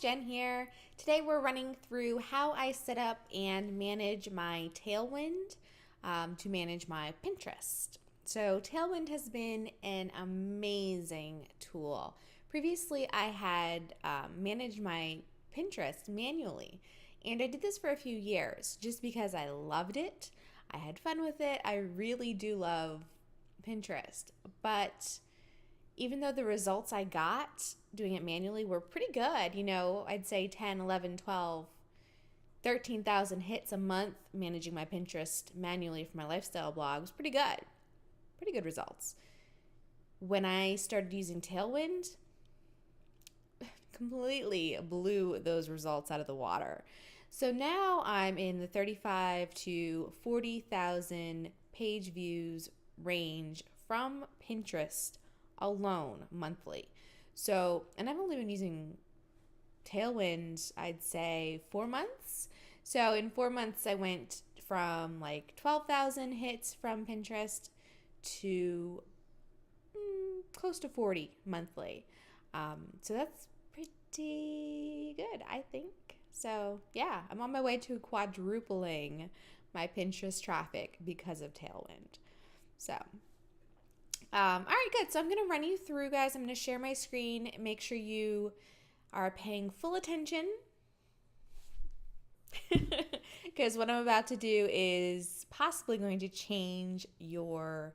Jen here. Today we're running through how I set up and manage my Tailwind to manage my Pinterest. So Tailwind has been an amazing tool. Previously, I had managed my Pinterest manually, and I did this for a few years just because I loved it. I had fun with it. I really do love Pinterest, but even though the results I got doing it manually were pretty good, I'd say 10, 11, 12, 13,000 hits a month managing my Pinterest manually for my lifestyle blog was pretty good. Pretty good results. When I started using Tailwind, completely blew those results out of the water. So now I'm in the 35 to 40,000 page views range from Pinterest alone monthly. So, and I've only been using Tailwind, I'd say 4 months. So in 4 months, I went from like 12,000 hits from Pinterest to close to 40 monthly. So that's pretty good, I think. So yeah, I'm on my way to quadrupling my Pinterest traffic because of Tailwind. So all right, good. So I'm going to run you through, guys. I'm going to share my screen. Make sure you are paying full attention because what I'm about to do is possibly going to change your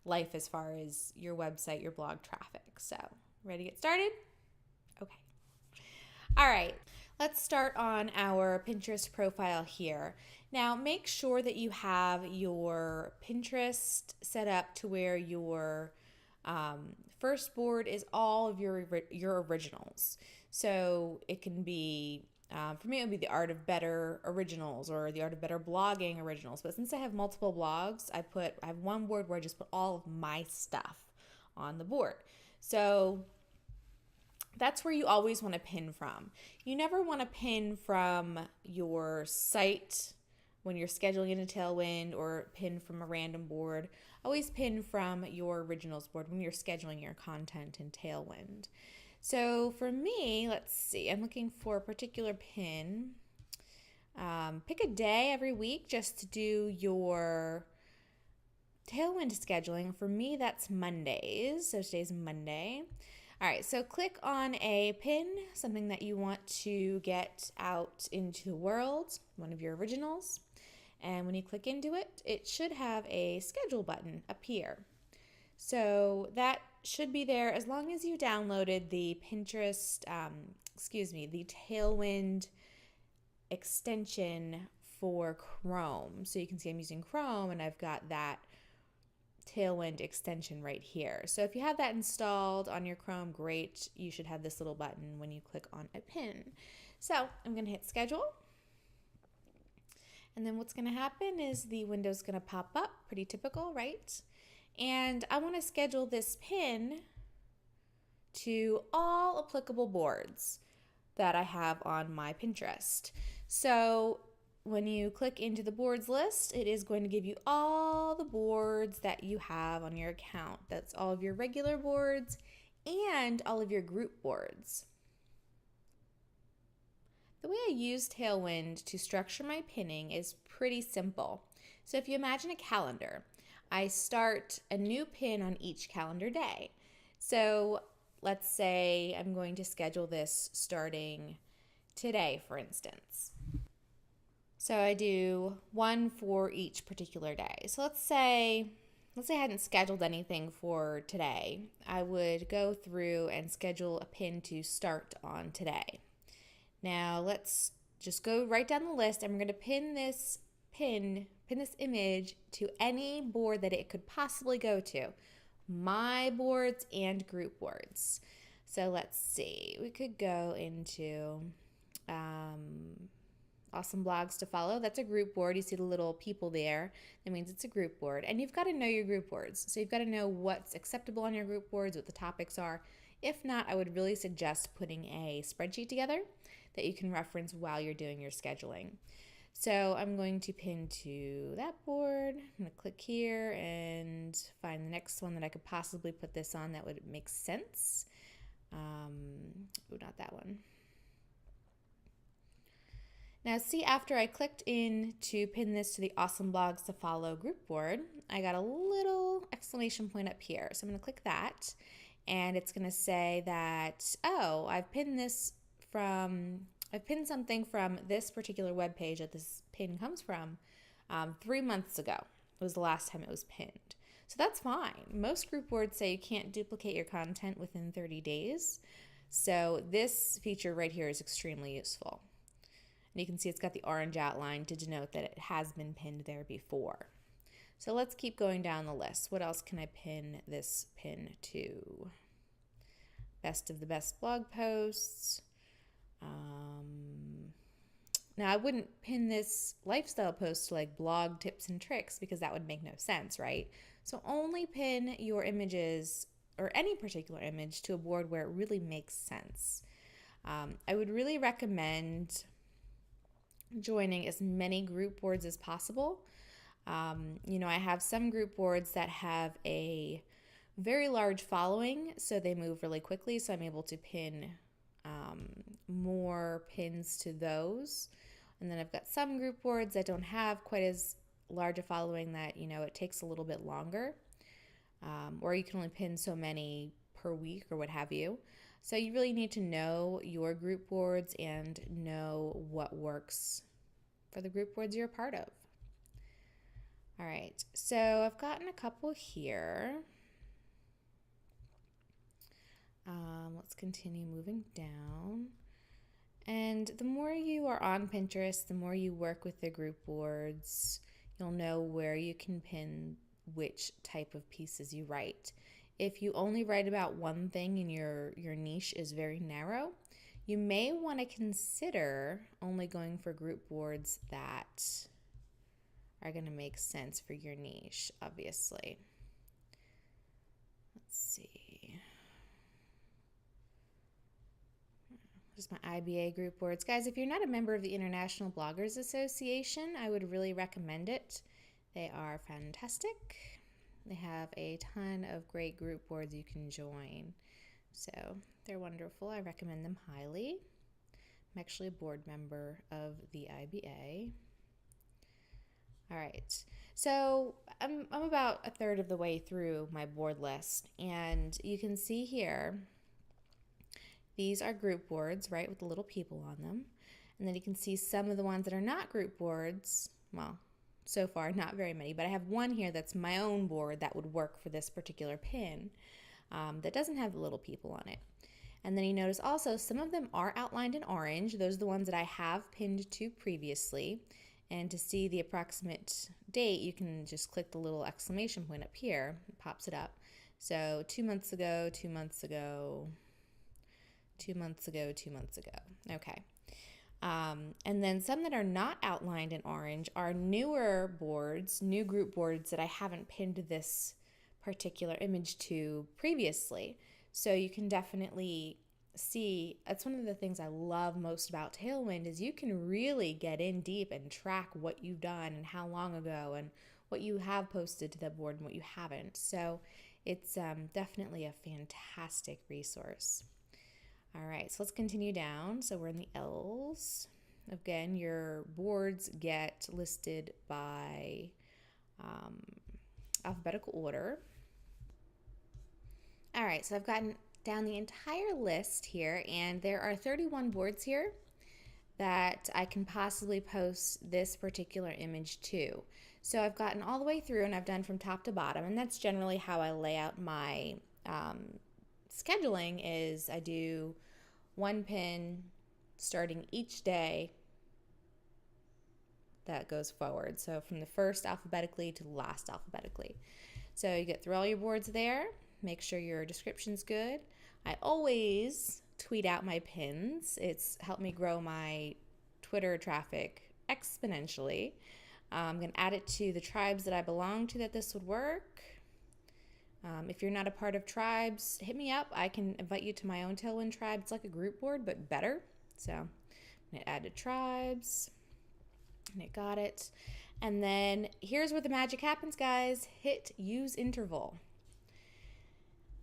life as far as your website, your blog traffic. So, ready to get started? Okay. All right. Let's start on our Pinterest profile here. Now, make sure that you have your Pinterest set up to where your first board is all of your originals. So it can be, for me, it would be the Art of Better originals or the Art of Better blogging originals. But since I have multiple blogs, I have one board where I just put all of my stuff on the board. So that's where you always want to pin from. You never want to pin from your site when you're scheduling in a Tailwind or pin from a random board. Always pin from your originals board when you're scheduling your content in Tailwind. So for me, let's see, I'm looking for a particular pin. Pick a day every week just to do your Tailwind scheduling. For me, that's Mondays. So today's Monday. All right, so click on a pin, something that you want to get out into the world, one of your originals. And when you click into it, it should have a schedule button appear. So that should be there as long as you downloaded the the Tailwind extension for Chrome. So you can see I'm using Chrome and I've got that Tailwind extension right here. So if you have that installed on your Chrome, great. You should have this little button when you click on a pin. So I'm going to hit schedule. And then what's going to happen is the window's going to pop up, pretty typical, right? And I want to schedule this pin to all applicable boards that I have on my Pinterest. So when you click into the boards list, it is going to give you all the boards that you have on your account. That's all of your regular boards and all of your group boards. The way I use Tailwind to structure my pinning is pretty simple. So if you imagine a calendar, I start a new pin on each calendar day. So let's say I'm going to schedule this starting today, for instance. So I do one for each particular day. So let's say I hadn't scheduled anything for today. I would go through and schedule a pin to start on today. Now let's just go right down the list. I'm going to pin this image to any board that it could possibly go to. My boards and group boards. So let's see. We could go into awesome blogs to follow. That's a group board. You see the little people there. That means it's a group board. And you've got to know your group boards. So you've got to know what's acceptable on your group boards, what the topics are. If not, I would really suggest putting a spreadsheet together that you can reference while you're doing your scheduling. So I'm going to pin to that board. I'm going to click here and find the next one that I could possibly put this on that would make sense. Not that one. Now see, after I clicked in to pin this to the Awesome Blogs to Follow group board, I got a little exclamation point up here. So I'm going to click that, and it's going to say that, oh, I've pinned something from this particular web page that this pin comes from 3 months ago. It was the last time it was pinned. So that's fine. Most group boards say you can't duplicate your content within 30 days. So this feature right here is extremely useful. And you can see it's got the orange outline to denote that it has been pinned there before. So let's keep going down the list. What else can I pin this pin to? Best of the best blog posts. Now I wouldn't pin this lifestyle post to like blog tips and tricks because that would make no sense, right? So only pin your images or any particular image to a board where it really makes sense. I would really recommend joining as many group boards as possible. I have some group boards that have a very large following, so they move really quickly, so I'm able to pin more pins to those. And then I've got some group boards that don't have quite as large a following that, it takes a little bit longer. Or you can only pin so many per week or what have you. So you really need to know your group boards and know what works for the group boards you're a part of. All right, so I've gotten a couple here. Let's continue moving down. And the more you are on Pinterest, the more you work with the group boards, you'll know where you can pin which type of pieces you write. If you only write about one thing and your niche is very narrow, you may want to consider only going for group boards that are going to make sense for your niche, obviously. Let's see. Just my IBA group boards. Guys, if you're not a member of the International Bloggers Association, I would really recommend it. They are fantastic. They have a ton of great group boards you can join. So they're wonderful. I recommend them highly. I'm actually a board member of the IBA. All right, so I'm about a third of the way through my board list, and you can see here, these are group boards, right, with the little people on them. And then you can see some of the ones that are not group boards. Well, so far, not very many, but I have one here that's my own board that would work for this particular pin that doesn't have the little people on it. And then you notice also some of them are outlined in orange. Those are the ones that I have pinned to previously. And to see the approximate date, you can just click the little exclamation point up here. It pops it up. So 2 months ago, 2 months ago, 2 months ago, 2 months ago. Okay. And then some that are not outlined in orange are newer boards, new group boards that I haven't pinned this particular image to previously. So you can definitely see, that's one of the things I love most about Tailwind is you can really get in deep and track what you've done and how long ago and what you have posted to the board and what you haven't. So it's definitely a fantastic resource. All right, so let's continue down. So we're in the L's. Again, your boards get listed by alphabetical order. All right, so I've gotten down the entire list here, and there are 31 boards here that I can possibly post this particular image to. So I've gotten all the way through, and I've done from top to bottom, and that's generally how I lay out my scheduling is I do one pin starting each day that goes forward. So from the first alphabetically to the last alphabetically. So you get through all your boards there. Make sure your description's good. I always tweet out my pins. It's helped me grow my Twitter traffic exponentially. I'm going to add it to the tribes that I belong to that this would work. If you're not a part of tribes, hit me up. I can invite you to my own Tailwind tribe. It's like a group board, but better. So I'm going to add to tribes. And it got it. And then here's where the magic happens, guys. Hit use interval.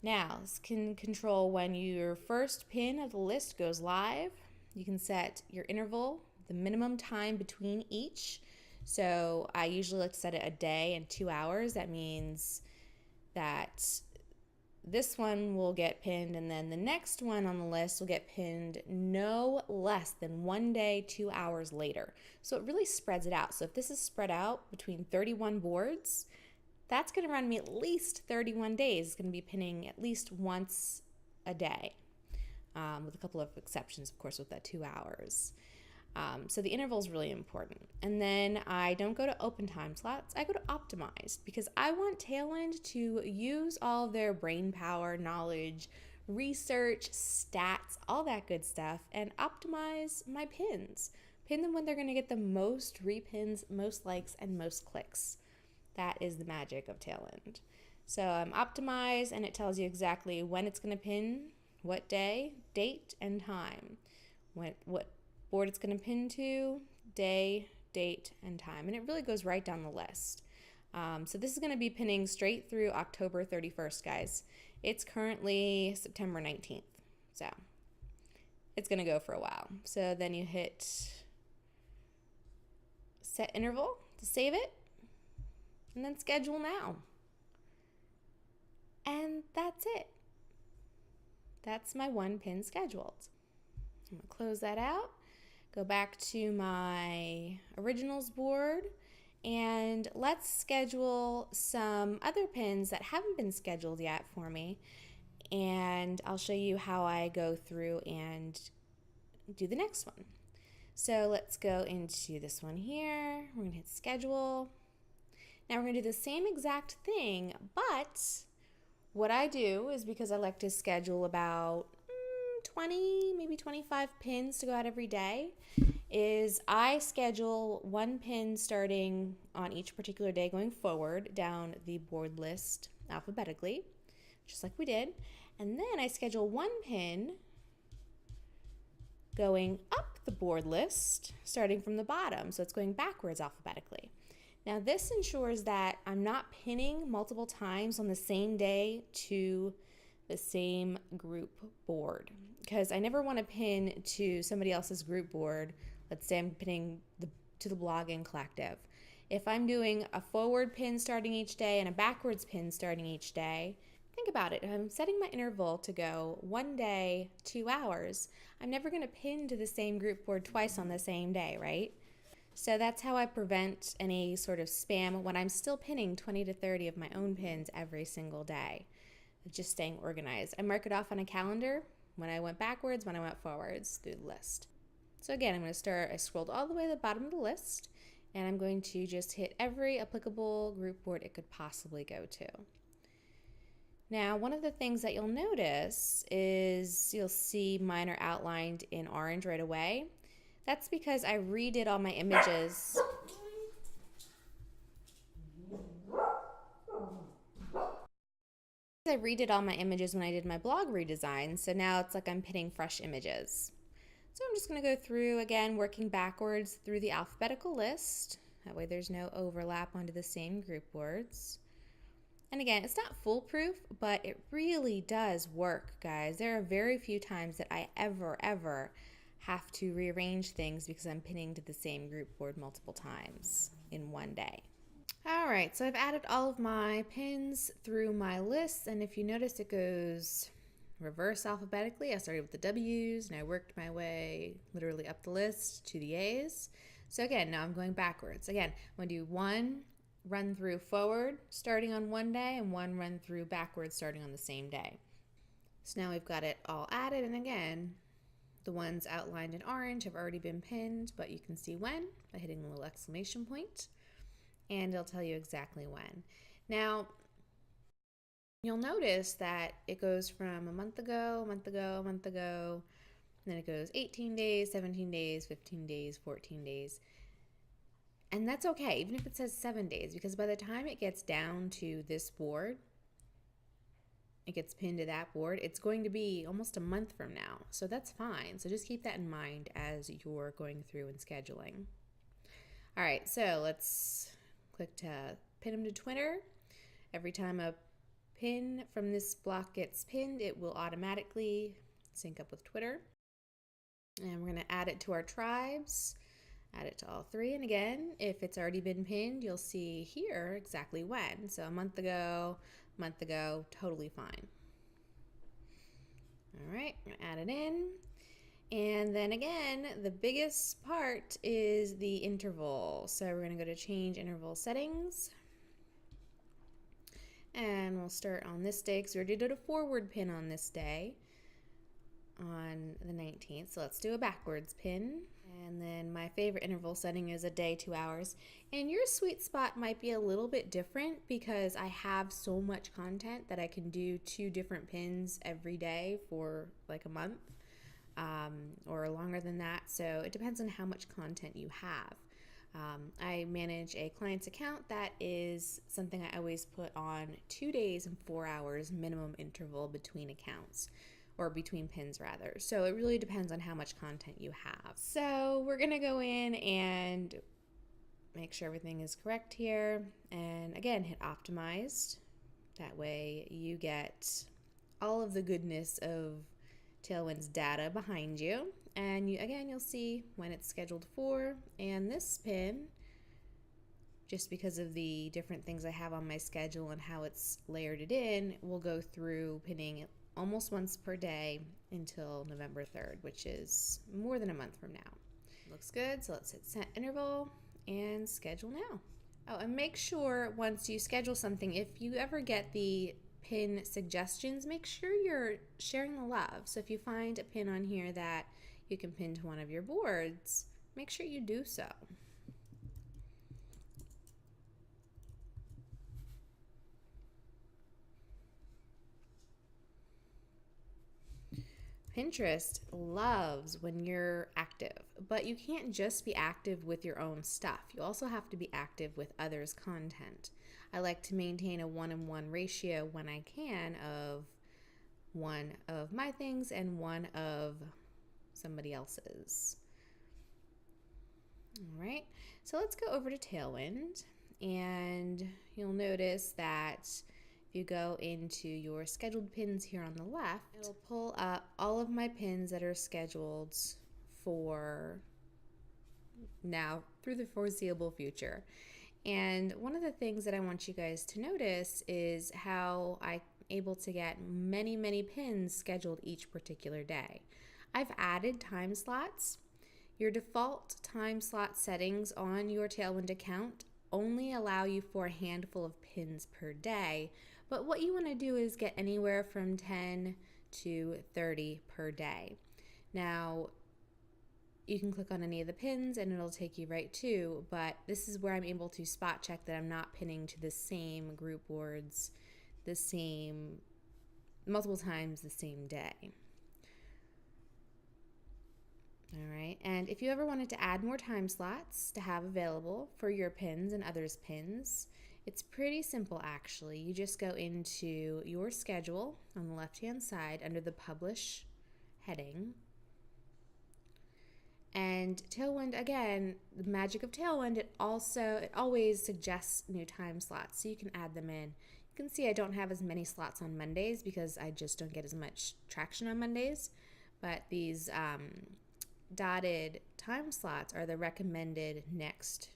Now, this can control when your first pin of the list goes live. You can set your interval the minimum time between each. So I usually like to set it a day and 2 hours. That means that this one will get pinned, and then the next one on the list will get pinned no less than 1 day, 2 hours later. So it really spreads it out. So if this is spread out between 31 boards, that's going to run me at least 31 days. It's going to be pinning at least once a day, with a couple of exceptions, of course, with that 2 hours. So the interval is really important. And then I don't go to open time slots. I go to optimized because I want Tailwind to use all their brain power, knowledge, research, stats, all that good stuff, and optimize my pins. Pin them when they're going to get the most repins, most likes, and most clicks. That is the magic of Tailwind. So I'm optimized, and it tells you exactly when it's going to pin, what day, date, and time. What board it's going to pin to, day, date, and time. And it really goes right down the list. So this is going to be pinning straight through October 31st, guys. It's currently September 19th. So it's going to go for a while. So then you hit set interval to save it, and then schedule now. And that's it. That's my one pin scheduled. I'm going to close that out. Go back to my originals board, and let's schedule some other pins that haven't been scheduled yet for me, and I'll show you how I go through and do the next one. So let's go into this one here. We're going to hit schedule. Now we're going to do the same exact thing, but what I do is, because I like to schedule about 20, maybe 25 pins to go out every day, is I schedule one pin starting on each particular day going forward down the board list alphabetically, just like we did. And then I schedule one pin going up the board list starting from the bottom. So it's going backwards alphabetically. Now this ensures that I'm not pinning multiple times on the same day to the same group board, because I never want to pin to somebody else's group board. Let's say I'm pinning to the blogging collective. If I'm doing a forward pin starting each day and a backwards pin starting each day, think about it. If I'm setting my interval to go 1 day, 2 hours, I'm never going to pin to the same group board twice on the same day, right? So that's how I prevent any sort of spam when I'm still pinning 20 to 30 of my own pins every single day. Just staying organized. I mark it off on a calendar when I went backwards, when I went forwards through the list. So again, I'm going to start, I scrolled all the way to the bottom of the list, and I'm going to just hit every applicable group board it could possibly go to. Now, one of the things that you'll notice is you'll see mine are outlined in orange right away. That's because I redid all my images. I redid all my images when I did my blog redesign, so now it's like I'm pinning fresh images. So I'm just going to go through again, working backwards through the alphabetical list. That way there's no overlap onto the same group boards. And again, it's not foolproof, but it really does work, guys. There are very few times that I ever have to rearrange things because I'm pinning to the same group board multiple times in one day. All right, so I've added all of my pins through my list, and if you notice, it goes reverse alphabetically. I started with the W's and I worked my way literally up the list to the A's. So again, now I'm going backwards. Again, I'm going to do one run through forward starting on one day and one run through backwards starting on the same day. So now we've got it all added, and again, the ones outlined in orange have already been pinned, but you can see when by hitting the little exclamation point, and it'll tell you exactly when. Now, you'll notice that it goes from a month ago, and then it goes 18 days, 17 days, 15 days, 14 days. And that's okay, even if it says 7 days, because by the time it gets down to this board, it gets pinned to that board, it's going to be almost a month from now. So that's fine. So just keep that in mind as you're going through and scheduling. All right, so let's click to pin them to Twitter. Every time a pin from this block gets pinned, it will automatically sync up with Twitter. And we're going to add it to our tribes. Add it to all three, and again, if it's already been pinned, you'll see here exactly when. So a month ago, totally fine. All right, I'm gonna add it in. And then again, the biggest part is the interval. So we're gonna go to change interval settings. And we'll start on this day because we already did a forward pin on this day on the 19th. So let's do a backwards pin. And then my favorite interval setting is a day, 2 hours. And your sweet spot might be a little bit different because I have so much content that I can do 2 different pins every day for like a month or longer than that. So it depends on how much content you have. I manage a client's account that is something I always put on 2 days and 4 hours minimum interval between accounts, or between pins rather. So it really depends on how much content you have. So we're gonna go in and make sure everything is correct here. And again, hit optimized. That way you get all of the goodness of Tailwind's data behind you. And you'll see when it's scheduled for. And this pin, just because of the different things I have on my schedule and how it's layered it in, will go through pinning it almost once per day until November 3rd, which is more than a month from now. Looks good, so let's hit set interval and schedule now. Oh, and make sure once you schedule something, if you ever get the pin suggestions, make sure you're sharing the love. So if you find a pin on here that you can pin to one of your boards, make sure you do so. Pinterest loves when you're active, but you can't just be active with your own stuff. You also have to be active with others' content. I like to maintain a 1-in-1 ratio when I can of one of my things and one of somebody else's. All right, so let's go over to Tailwind, and you'll notice that if you go into your scheduled pins here on the left, it'll pull up all of my pins that are scheduled for now through the foreseeable future. And one of the things that I want you guys to notice is how I'm able to get many, many pins scheduled each particular day. I've added time slots. Your default time slot settings on your Tailwind account only allow you for a handful of pins per day, but what you want to do is get anywhere from 10 to 30 per day. Now, you can click on any of the pins and it'll take you right to, but this is where I'm able to spot check that I'm not pinning to the same group boards, multiple times the same day. All right, and if you ever wanted to add more time slots to have available for your pins and others' pins, it's pretty simple actually. You just go into your schedule on the left-hand side under the Publish heading. And Tailwind, again, the magic of Tailwind, it always suggests new time slots, so you can add them in. You can see I don't have as many slots on Mondays because I just don't get as much traction on Mondays, but these dotted time slots are the recommended next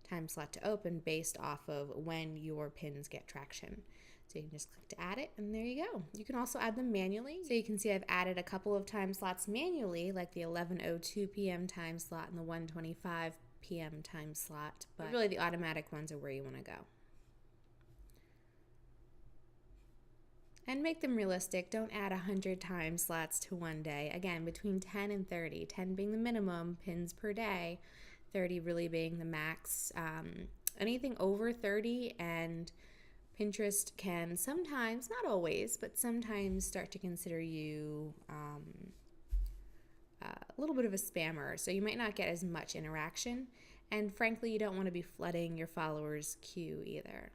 time slot to open based off of when your pins get traction. So you can just click to add it, and there you go. You can also add them manually. So you can see I've added a couple of time slots manually, like the 11:02 p.m. time slot and the 1:25 p.m. time slot, but really the automatic ones are where you want to go. And make them realistic. Don't add 100 time slots to one day. Again, between 10 and 30, 10 being the minimum pins per day, 30 really being the max. Anything over 30, and Pinterest can sometimes, not always, but sometimes start to consider you a little bit of a spammer. So you might not get as much interaction. And frankly, you don't want to be flooding your followers' queue either,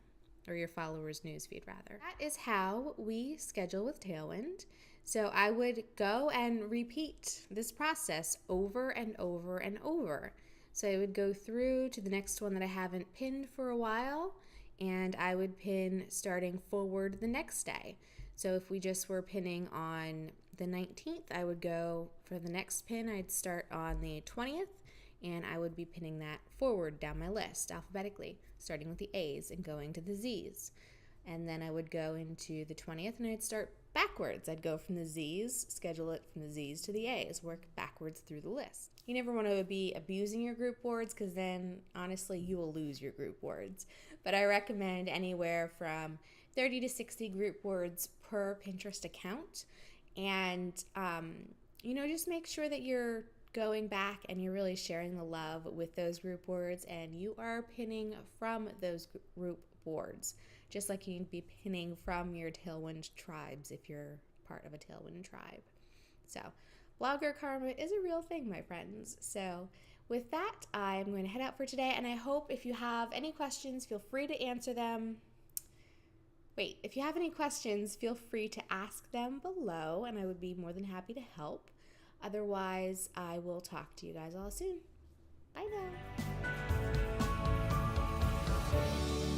or your followers' newsfeed rather. That is how we schedule with Tailwind. So I would go and repeat this process over and over and over. So I would go through to the next one that I haven't pinned for a while, and I would pin starting forward the next day. So if we just were pinning on the 19th, I would go for the next pin, I'd start on the 20th, and I would be pinning that forward down my list alphabetically, starting with the A's and going to the Z's. And then I would go into the 20th and I'd start backwards. I'd go from the Z's, schedule it from the Z's to the A's, work backwards through the list. You never want to be abusing your group boards because then, honestly, you will lose your group boards. But I recommend anywhere from 30 to 60 group boards per Pinterest account. And, just make sure that you're going back and you're really sharing the love with those group boards and you are pinning from those group boards, just like you'd be pinning from your Tailwind tribes if you're part of a Tailwind tribe. So blogger karma is a real thing, my friends. So with that, I'm going to head out for today, and I hope if you have any questions, feel free to answer them. If you have any questions, feel free to ask them below, and I would be more than happy to help. Otherwise, I will talk to you guys all soon. Bye now.